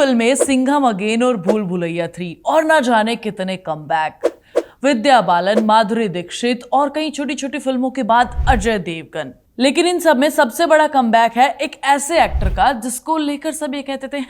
फिल्में सिंघम अगेन और भूल भुलैया 3 और ना जाने कितने कमबैक। विद्या बालन, माधुरी दीक्षित और कई छोटी छोटी फिल्मों के बाद अजय देवगन। लेकिन इन सब में सबसे बड़ा कमबैक है एक ऐसे एक्टर का जिसको लेकर सब ये कहते थे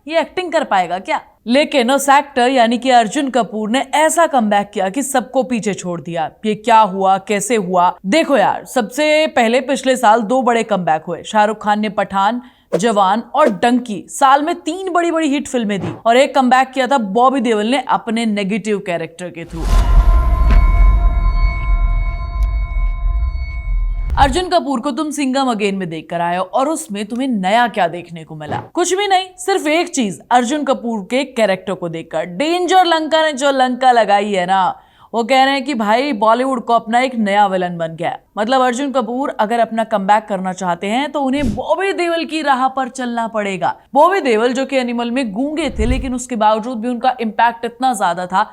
ये एक्टिंग कर पाएगा क्या। लेकिन उस एक्टर यानी कि अर्जुन कपूर ने ऐसा कमबैक किया कि सबको पीछे छोड़ दिया। ये क्या हुआ, कैसे हुआ? देखो यार, सबसे पहले पिछले साल 2 बड़े कमबैक हुए। शाहरुख खान ने पठान, जवान और डंकी साल में 3 बड़ी बड़ी हिट फिल्में दी और एक कमबैक किया था बॉबी देओल ने अपने नेगेटिव कैरेक्टर के थ्रू। अर्जुन कपूर को तुम सिंघम अगेन में देखकर आए हो और उसमें तुम्हें नया क्या देखने को मिला? कुछ भी नहीं, सिर्फ एक चीज, अर्जुन कपूर के कैरेक्टर को देखकर। डेंजर लंका ने जो लंका लगाई है ना, वो कह रहे हैं कि भाई बॉलीवुड को अपना एक नया विलन बन गया। मतलब अर्जुन कपूर अगर अपना कमबैक करना चाहते हैं तो उन्हें बॉबी देओल की राह पर चलना पड़ेगा। बॉबी देओल जो कि एनिमल में गूंगे थे, लेकिन उसके बावजूद भी उनका इम्पैक्ट इतना ज्यादा था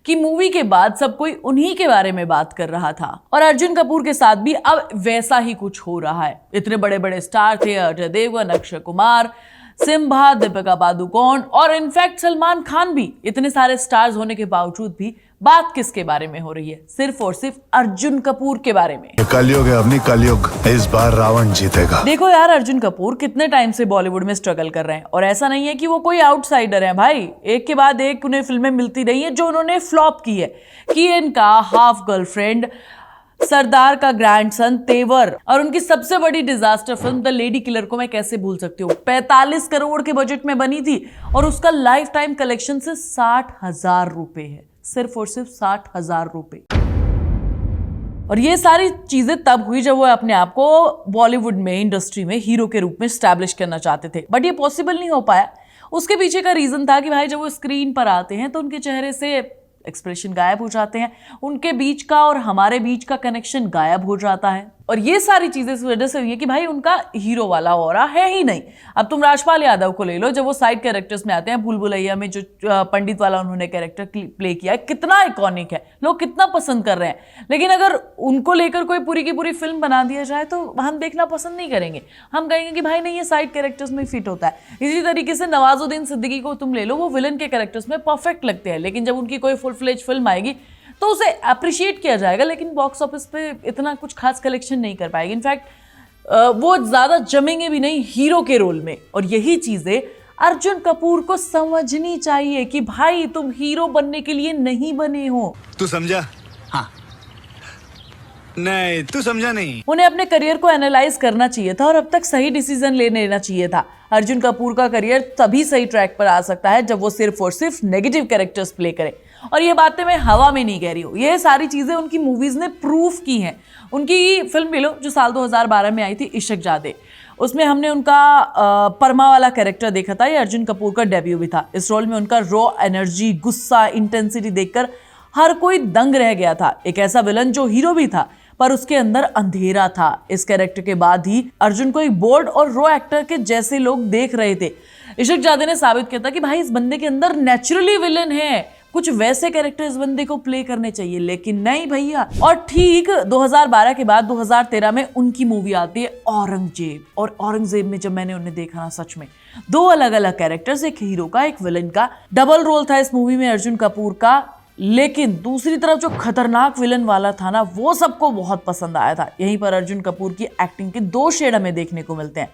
कि मूवी के बाद सब कोई उन्हीं के बारे में बात कर रहा था। और अर्जुन कपूर के साथ भी अब वैसा ही कुछ हो रहा है। इतने बड़े बड़े स्टार थे, अजय देवगन, अक्षय कुमार, सिम्बा, दीपिका पादुकोण और इनफैक्ट सलमान खान भी। इतने सारे स्टार्स होने के बावजूद भी बात किसके बारे में हो रही है? सिर्फ और सिर्फ अर्जुन कपूर के बारे में। कलयुग है, अपनी कलयुग, इस बार रावण जीतेगा। देखो यार, अर्जुन कपूर कितने टाइम से बॉलीवुड में स्ट्रगल कर रहे हैं और ऐसा नहीं है कि वो कोई आउटसाइडर है भाई। एक के बाद एक उन्हें फिल्में मिलती रही है जो उन्होंने फ्लॉप की है। कि इनका हाफ गर्लफ्रेंड, सरदार का ग्रैंडसन, तेवर और उनकी सबसे बड़ी disaster film the lady killer को मैं कैसे भूल सकती हूँ। 45 करोड़ के बजट में बनी थी और उसका लाइफ टाइम कलेक्शन से 60,000 रुपए है। सिर्फ और सिर्फ 60,000 रुपए। और ये सारी चीजें तब हुई जब वो अपने आप को बॉलीवुड में, इंडस्ट्री में हीरो के रूप में स्टैब्लिश करना चाहते थे, बट ये पॉसिबल नहीं हो पाया। उसके पीछे का रीजन था कि भाई जब वो स्क्रीन पर आते हैं तो उनके चेहरे से एक्सप्रेशन गायब हो जाते हैं, उनके बीच का और हमारे बीच का कनेक्शन गायब हो जाता है। और ये सारी चीजें इस वजह से हुई है कि भाई उनका हीरो वाला ऑरा है ही नहीं। अब तुम राजपाल यादव को ले लो, जब वो साइड कैरेक्टर्स में आते हैं, भूल भुलैया में जो पंडित वाला उन्होंने कैरेक्टर प्ले किया है, कितना आइकॉनिक है, लोग कितना पसंद कर रहे हैं। लेकिन अगर उनको लेकर कोई पूरी की पूरी फिल्म बना दिया जाए तो हम देखना पसंद नहीं करेंगे। हम कहेंगे कि भाई नहीं, ये साइड कैरेक्टर्स में फिट होता है। इसी तरीके से नवाजुद्दीन सिद्दीकी को तुम ले लो, वो विलन के कैरेक्टर्स में परफेक्ट लगते हैं, लेकिन जब उनकी कोई फुल फ्लेज फिल्म आएगी तो उसे अप्रिशिएट किया जाएगा, लेकिन बॉक्स ऑफिस पे इतना कुछ खास कलेक्शन नहीं कर पाएगी। इनफैक्ट वो ज्यादा जमेंगे भी नहीं हीरो के रोल में। और यही चीजें अर्जुन कपूर को समझनी चाहिए कि भाई तुम हीरो बनने के लिए नहीं बने हो। तू समझा? हाँ। नहीं, तू समझा नहीं। उन्हें अपने करियर को एनालाइज करना चाहिए था और अब तक सही डिसीजन ले लेना चाहिए था। अर्जुन कपूर का करियर तभी सही ट्रैक पर आ सकता है जब वो सिर्फ और सिर्फ नेगेटिव कैरेक्टर्स प्ले करे। और ये बातें मैं हवा में नहीं कह रही हूँ, ये सारी चीजें उनकी मूवीज ने प्रूफ की हैं। उनकी फिल्म भी लो जो साल 2012 में आई थी, इश्क जादे, उसमें हमने उनका परमा वाला कैरेक्टर देखा था। ये अर्जुन कपूर का डेब्यू भी था। इस रोल में उनका रॉ एनर्जी, गुस्सा, इंटेंसिटी देखकर हर कोई दंग रह गया था। एक ऐसा विलन जो हीरो भी था पर उसके अंदर अंधेरा था। इस कैरेक्टर के बाद ही अर्जुन को एक बोल्ड और रॉ एक्टर के जैसे लोग देख रहे थे। इश्क जादे ने साबित किया था कि भाई इस बंदे के अंदर नेचुरली विलन है, कुछ वैसे कैरेक्टर इस बंदे को प्ले करने चाहिए, लेकिन नहीं भैया। और ठीक 2012 के बाद 2013 में उनकी मूवी आती है औरंगजेब। और औरंगजेब में जब मैंने उन्हें देखा ना, सच में 2 अलग अलग कैरेक्टर्स, एक हीरो का एक विलन का, डबल रोल था इस मूवी में अर्जुन कपूर का। लेकिन दूसरी तरफ जो खतरनाक विलन वाला था ना, वो सबको बहुत पसंद आया था। यहीं पर अर्जुन कपूर की एक्टिंग के 2 शेड हमें देखने को मिलते हैं।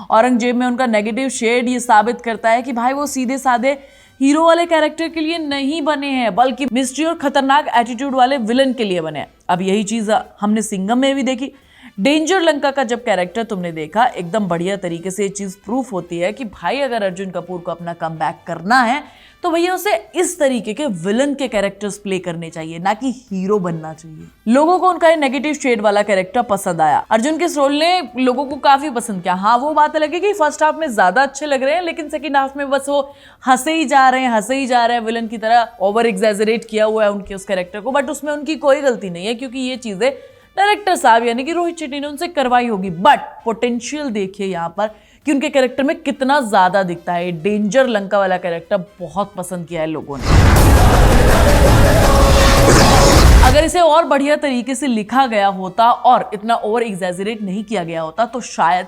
औरंगजेब में उनका नेगेटिव शेड ये साबित करता है कि भाई वो सीधे साधे हीरो वाले कैरेक्टर के लिए नहीं बने हैं, बल्कि मिस्ट्री और खतरनाक एटीट्यूड वाले विलन के लिए बने हैं। अब यही चीज हमने सिंघम में भी देखी। डेंजर लंका का जब कैरेक्टर तुमने देखा, एकदम बढ़िया तरीके से ये चीज प्रूफ होती है कि भाई अगर अर्जुन कपूर को अपना कमबैक करना है तो भैया उसे इस तरीके के विलन के कैरेक्टर्स प्ले करने चाहिए, ना कि हीरो बनना चाहिए। लोगों को उनका नेगेटिव शेड वाला कैरेक्टर पसंद आया। अर्जुन के इस रोल ने लोगों को काफी पसंद किया। हाँ, वो बात अलग है कि फर्स्ट हाफ में ज्यादा अच्छे लग रहे हैं, लेकिन सेकंड हाफ में बस वो हंसे ही जा रहे हैं विलन की तरह। ओवर एग्जैजरेट किया हुआ है उनके उस कैरेक्टर को, बट उसमें उनकी कोई गलती नहीं है, क्योंकि ये चीजें डायरेक्टर साहब यानी कि रोहित शेट्टी ने उनसे करवाई होगी। बट पोटेंशियल देखिए यहाँ पर कि उनके कैरेक्टर में कितना ज्यादा दिखता है। डेंजर लंका वाला कैरेक्टर बहुत पसंद किया है लोगों ने। अगर इसे और बढ़िया तरीके से लिखा गया होता और इतना ओवर एग्जैजरेट नहीं किया गया होता तो शायद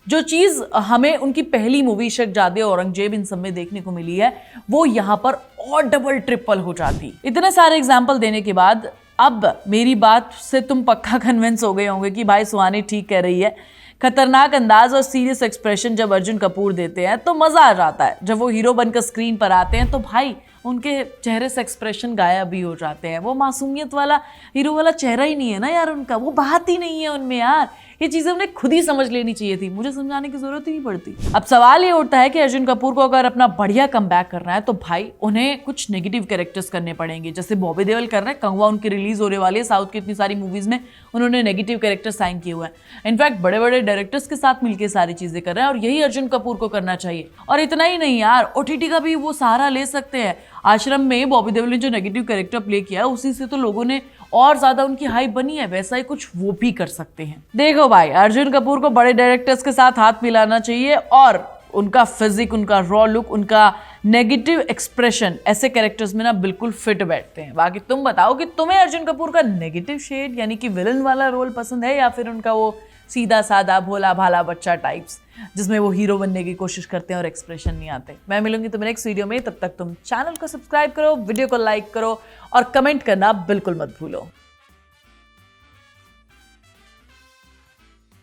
जो चीज हमें उनकी पहली मूवी शहजादे औरंगजेब इन सब में देखने को मिली है, वो यहाँ पर और डबल ट्रिपल हो जाती। इतने सारे एग्जाम्पल देने के बाद अब मेरी बात से तुम पक्का कन्विंस हो गए होंगे कि भाई सुहानी ठीक कह रही है। खतरनाक अंदाज और सीरियस एक्सप्रेशन जब अर्जुन कपूर देते हैं तो मजा आ जाता है। जब वो हीरो बनकर स्क्रीन पर आते हैं तो भाई उनके चेहरे से एक्सप्रेशन गायब भी हो जाते हैं। वो मासूमियत वाला हीरो वाला चेहरा ही नहीं है ना यार उनका, वो बात ही नहीं है उनमें यार। ये चीजें उन्हें खुद ही समझ लेनी चाहिए थी, मुझे समझाने की जरूरत ही नहीं पड़ती। अब सवाल ये उठता है कि अर्जुन कपूर को अगर अपना बढ़िया कमबैक करना है तो भाई उन्हें कुछ नेगेटिव कैरेक्टर्स करने पड़ेंगे, जैसे बॉबी देओल कर रहे हैं। कंगवा उनकी रिलीज होने वाली है, साउथ की इतनी सारी मूवीज में उन्होंने नेगेटिव कैरेक्टर साइन किए हुए हैं। इनफैक्ट बड़े बड़े डायरेक्टर्स के साथ मिलकर सारी चीजें कर रहे हैं और यही अर्जुन कपूर को करना चाहिए। और इतना ही नहीं यार, ओटीटी का भी वो सहारा ले सकते हैं। आश्रम में बॉबी देओल ने जो नेगेटिव कैरेक्टर प्ले किया उसी से तो लोगों ने और ज्यादा उनकी हाइप बनी है, वैसा ही कुछ वो भी कर सकते हैं। देखो भाई, अर्जुन कपूर को बड़े डायरेक्टर्स के साथ हाथ मिलाना चाहिए और उनका फिजिक, उनका रॉ लुक, उनका नेगेटिव एक्सप्रेशन ऐसे कैरेक्टर्स में ना बिल्कुल फिट बैठते हैं। बाकी तुम बताओ कि तुम्हें अर्जुन कपूर का नेगेटिव शेड यानी कि विलन वाला रोल पसंद है या फिर उनका वो सीधा साधा भोला भाला बच्चा टाइप्स जिसमें वो हीरो बनने की कोशिश करते हैं और एक्सप्रेशन नहीं आते। मैं मिलूंगी तुम्हें नेक्स्ट वीडियो में, तब तक तुम चैनल को सब्सक्राइब करो, वीडियो को लाइक करो और कमेंट करना बिल्कुल मत भूलो।